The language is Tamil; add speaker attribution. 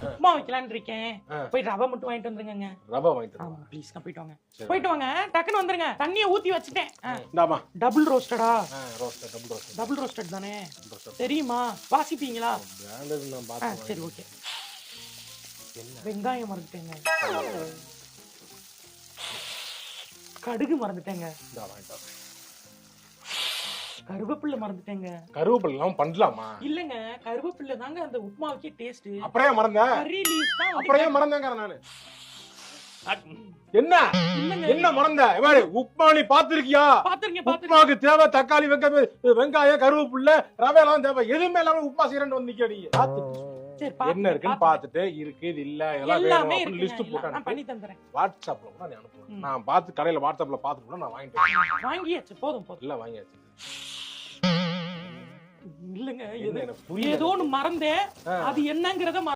Speaker 1: உப்புமா வைக்கலான்னு இருக்கேன். போய் ரவை மட்டும் வாங்கிட்டு வந்துருங்க.
Speaker 2: ரவை வாங்கிட்டு
Speaker 1: ஆமா ப்ளீஸ் போயிட்டு வாங்க. போயிட்டு வாங்க, டக்குன்னு வந்துருங்க. தண்ணியை ஊத்தி வச்சுட்டேன்.
Speaker 2: இந்தாமா.
Speaker 1: டபுள் ரோஸ்டடா?
Speaker 2: Roasted, double roasted.
Speaker 1: Double roasted தானே? தெரியுமா? வாசிப்பீங்களா?
Speaker 2: பிராண்டட் நான் பார்த்தேன்.
Speaker 1: சரி ஓகே. வெங்காயம் மறந்துட்டேங்க. கடுகு மறந்துட்டேங்க. கருவேப்பிலை மறந்துட்டேங்க.
Speaker 2: கருவேப்பிலை எல்லாம் பண்ணலாமா?
Speaker 1: இல்லங்க, கருவேப்பிலை தாங்க அந்த உப்புமாவுக்கே டேஸ்ட்.
Speaker 2: அப்படியே மறந்தேன்.
Speaker 1: கறி லீவ்ஸ் தான்.
Speaker 2: அப்படியே மறந்தேங்கற நானு. என்ன என்ன மறந்த? இவாரு உப்புமா நீ பாத்துக்கியா?
Speaker 1: பாத்துறீங்க.
Speaker 2: உப்புமாக்கு தேவை தக்காளி, வெங்காயம், கருவேப்பிலை, ரவை எல்லாம் தேவை. எதுவுமே இல்லாம உப்புமா செய்யறேன்னு வந்து நிக்கடி. என்ன இருக்குன்னு பாத்துட்டு இருக்கு இது இல்ல
Speaker 1: எல்லாமே
Speaker 2: லிஸ்ட் போட்டு
Speaker 1: நான் பண்ணி தந்தறேன்.
Speaker 2: வாட்ஸ்அப்ல கூட நான் அனுப்புறேன். நான் பார்த்து கடையில வாட்ஸ்அப்ல பார்த்துட்டு நான் வாங்கிட்டேன்.
Speaker 1: வாங்கியாச்சு, போதும்.
Speaker 2: இல்ல வாங்கியாச்சு.
Speaker 1: இல்லங்க,
Speaker 2: எனக்கு புரியல.
Speaker 1: ஏதோ ஒன்னு மறந்தேன். அது என்னங்கறத